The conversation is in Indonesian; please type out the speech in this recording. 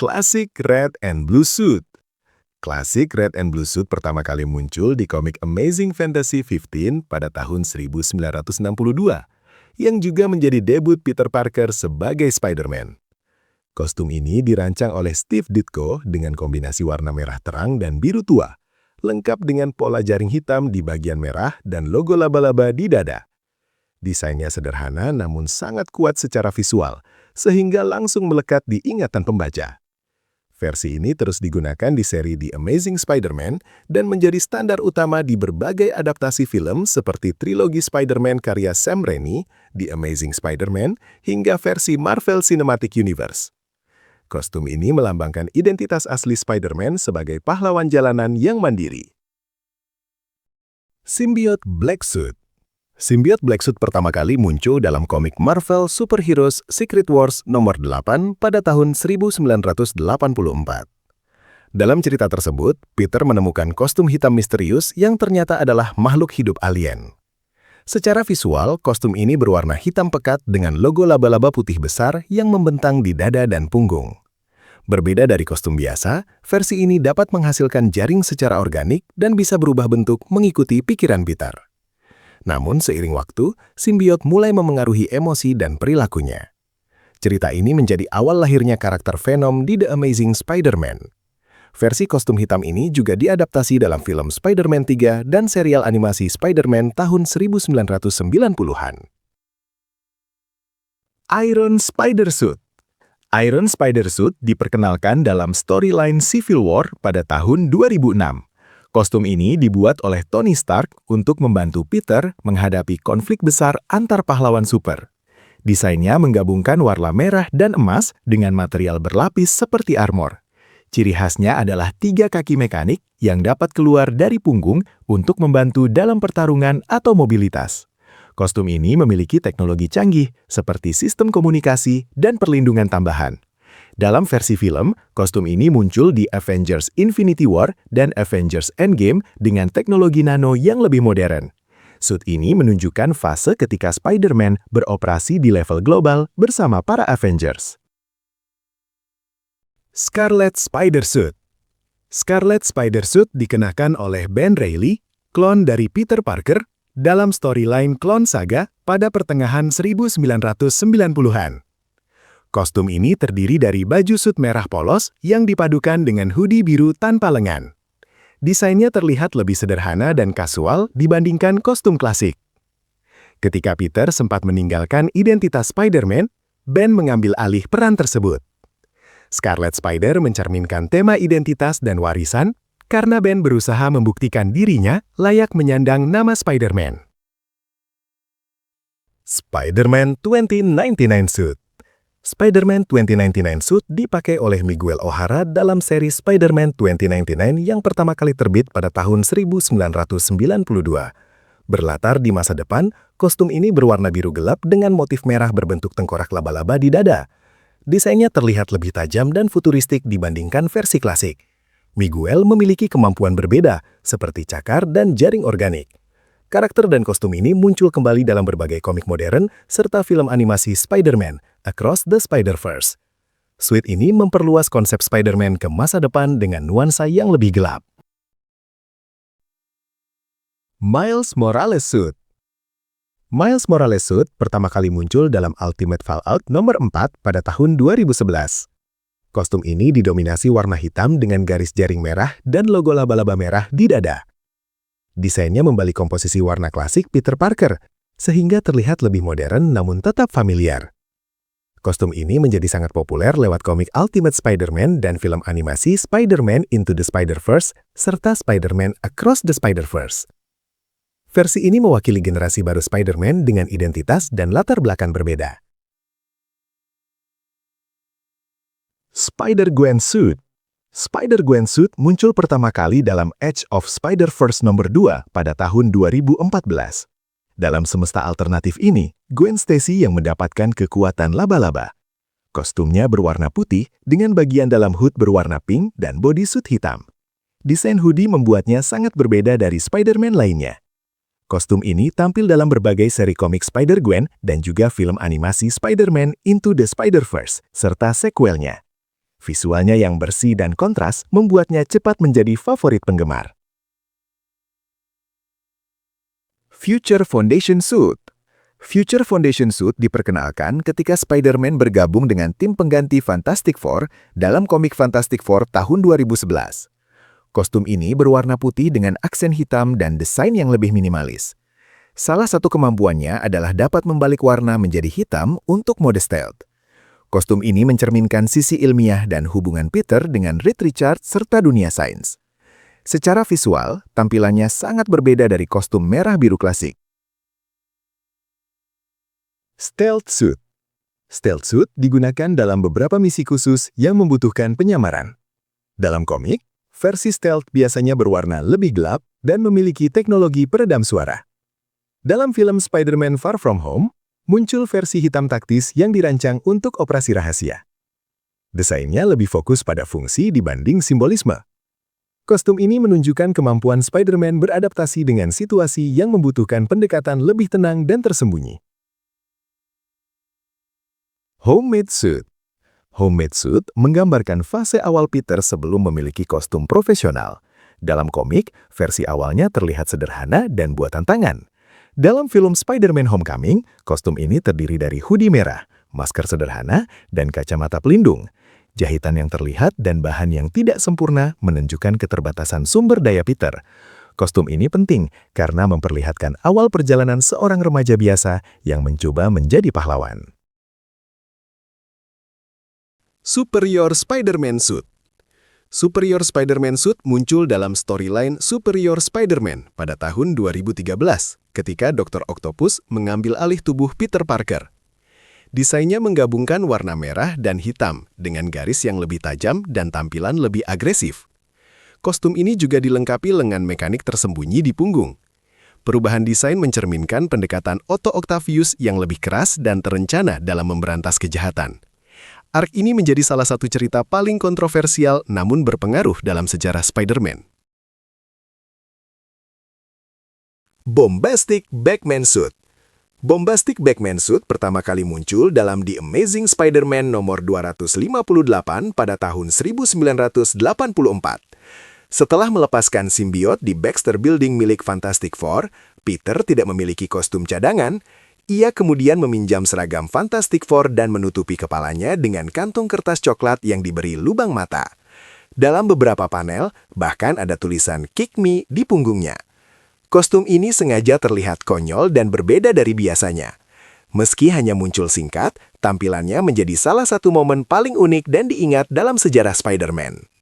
Classic Red and Blue Suit. Classic Red and Blue Suit pertama kali muncul di komik Amazing Fantasy 15 pada tahun 1962, yang juga menjadi debut Peter Parker sebagai Spider-Man. Kostum ini dirancang oleh Steve Ditko dengan kombinasi warna merah terang dan biru tua, lengkap dengan pola jaring hitam di bagian merah dan logo laba-laba di dada. Desainnya sederhana namun sangat kuat secara visual, sehingga langsung melekat di ingatan pembaca. Versi ini terus digunakan di seri The Amazing Spider-Man dan menjadi standar utama di berbagai adaptasi film seperti trilogi Spider-Man karya Sam Raimi, The Amazing Spider-Man, hingga versi Marvel Cinematic Universe. Kostum ini melambangkan identitas asli Spider-Man sebagai pahlawan jalanan yang mandiri. Symbiote Black Suit. Symbiote Black Suit pertama kali muncul dalam komik Marvel Super Heroes Secret Wars nomor 8 pada tahun 1984. Dalam cerita tersebut, Peter menemukan kostum hitam misterius yang ternyata adalah makhluk hidup alien. Secara visual, kostum ini berwarna hitam pekat dengan logo laba-laba putih besar yang membentang di dada dan punggung. Berbeda dari kostum biasa, versi ini dapat menghasilkan jaring secara organik dan bisa berubah bentuk mengikuti pikiran Peter. Namun seiring waktu, Symbiote mulai memengaruhi emosi dan perilakunya. Cerita ini menjadi awal lahirnya karakter Venom di The Amazing Spider-Man. Versi kostum hitam ini juga diadaptasi dalam film Spider-Man 3 dan serial animasi Spider-Man tahun 1990-an. Iron Spider-Suit. Iron Spider-Suit diperkenalkan dalam storyline Civil War pada tahun 2006. Kostum ini dibuat oleh Tony Stark untuk membantu Peter menghadapi konflik besar antar pahlawan super. Desainnya menggabungkan warna merah dan emas dengan material berlapis seperti armor. Ciri khasnya adalah 3 kaki mekanik yang dapat keluar dari punggung untuk membantu dalam pertarungan atau mobilitas. Kostum ini memiliki teknologi canggih seperti sistem komunikasi dan perlindungan tambahan. Dalam versi film, kostum ini muncul di Avengers Infinity War dan Avengers Endgame dengan teknologi nano yang lebih modern. Suit ini menunjukkan fase ketika Spider-Man beroperasi di level global bersama para Avengers. Scarlet Spider-Suit. Scarlet Spider-Suit dikenakan oleh Ben Reilly, klon dari Peter Parker, dalam storyline Clone Saga pada pertengahan 1990-an. Kostum ini terdiri dari baju suit merah polos yang dipadukan dengan hoodie biru tanpa lengan. Desainnya terlihat lebih sederhana dan kasual dibandingkan kostum klasik. Ketika Peter sempat meninggalkan identitas Spider-Man, Ben mengambil alih peran tersebut. Scarlet Spider mencerminkan tema identitas dan warisan karena Ben berusaha membuktikan dirinya layak menyandang nama Spider-Man. Spider-Man 2099 Suit. Spider-Man 2099 Suit dipakai oleh Miguel O'Hara dalam seri Spider-Man 2099 yang pertama kali terbit pada tahun 1992. Berlatar di masa depan, kostum ini berwarna biru gelap dengan motif merah berbentuk tengkorak laba-laba di dada. Desainnya terlihat lebih tajam dan futuristik dibandingkan versi klasik. Miguel memiliki kemampuan berbeda, seperti cakar dan jaring organik. Karakter dan kostum ini muncul kembali dalam berbagai komik modern serta film animasi Spider-Man Across the Spider-Verse. Suit ini memperluas konsep Spider-Man ke masa depan dengan nuansa yang lebih gelap. Miles Morales Suit. Miles Morales Suit pertama kali muncul dalam Ultimate Fallout nomor 4 pada tahun 2011. Kostum ini didominasi warna hitam dengan garis jaring merah dan logo laba-laba merah di dada. Desainnya membalik komposisi warna klasik Peter Parker, sehingga terlihat lebih modern namun tetap familiar. Kostum ini menjadi sangat populer lewat komik Ultimate Spider-Man dan film animasi Spider-Man Into the Spider-Verse serta Spider-Man Across the Spider-Verse. Versi ini mewakili generasi baru Spider-Man dengan identitas dan latar belakang berbeda. Spider-Gwen Suit. Spider-Gwen Suit muncul pertama kali dalam Edge of Spider-Verse nomor 2 pada tahun 2014. Dalam semesta alternatif ini, Gwen Stacy yang mendapatkan kekuatan laba-laba. Kostumnya berwarna putih dengan bagian dalam hood berwarna pink dan bodysuit hitam. Desain hoodie membuatnya sangat berbeda dari Spider-Man lainnya. Kostum ini tampil dalam berbagai seri komik Spider-Gwen dan juga film animasi Spider-Man Into the Spider-Verse serta sequelnya. Visualnya yang bersih dan kontras membuatnya cepat menjadi favorit penggemar. Future Foundation Suit. Future Foundation Suit diperkenalkan ketika Spider-Man bergabung dengan tim pengganti Fantastic Four dalam komik Fantastic Four tahun 2011. Kostum ini berwarna putih dengan aksen hitam dan desain yang lebih minimalis. Salah satu kemampuannya adalah dapat membalik warna menjadi hitam untuk mode stealth. Kostum ini mencerminkan sisi ilmiah dan hubungan Peter dengan Reed Richards serta dunia sains. Secara visual, tampilannya sangat berbeda dari kostum merah-biru klasik. Stealth Suit. Stealth Suit digunakan dalam beberapa misi khusus yang membutuhkan penyamaran. Dalam komik, versi stealth biasanya berwarna lebih gelap dan memiliki teknologi peredam suara. Dalam film Spider-Man Far From Home, muncul versi hitam taktis yang dirancang untuk operasi rahasia. Desainnya lebih fokus pada fungsi dibanding simbolisme. Kostum ini menunjukkan kemampuan Spider-Man beradaptasi dengan situasi yang membutuhkan pendekatan lebih tenang dan tersembunyi. Homemade Suit. Homemade Suit menggambarkan fase awal Peter sebelum memiliki kostum profesional. Dalam komik, versi awalnya terlihat sederhana dan buatan tangan. Dalam film Spider-Man Homecoming, kostum ini terdiri dari hoodie merah, masker sederhana, dan kacamata pelindung. Jahitan yang terlihat dan bahan yang tidak sempurna menunjukkan keterbatasan sumber daya Peter. Kostum ini penting karena memperlihatkan awal perjalanan seorang remaja biasa yang mencoba menjadi pahlawan. Superior Spider-Man Suit. Superior Spider-Man Suit muncul dalam storyline Superior Spider-Man pada tahun 2013 ketika Dr. Octopus mengambil alih tubuh Peter Parker. Desainnya menggabungkan warna merah dan hitam dengan garis yang lebih tajam dan tampilan lebih agresif. Kostum ini juga dilengkapi lengan mekanik tersembunyi di punggung. Perubahan desain mencerminkan pendekatan Otto Octavius yang lebih keras dan terencana dalam memberantas kejahatan. Arc ini menjadi salah satu cerita paling kontroversial namun berpengaruh dalam sejarah Spider-Man. Bombastic Batman Suit. Bombastic Batman Suit pertama kali muncul dalam The Amazing Spider-Man nomor 258 pada tahun 1984. Setelah melepaskan simbiot di Baxter Building milik Fantastic Four, Peter tidak memiliki kostum cadangan. Ia kemudian meminjam seragam Fantastic Four dan menutupi kepalanya dengan kantung kertas coklat yang diberi lubang mata. Dalam beberapa panel, bahkan ada tulisan "Kick Me" di punggungnya. Kostum ini sengaja terlihat konyol dan berbeda dari biasanya. Meski hanya muncul singkat, tampilannya menjadi salah satu momen paling unik dan diingat dalam sejarah Spider-Man.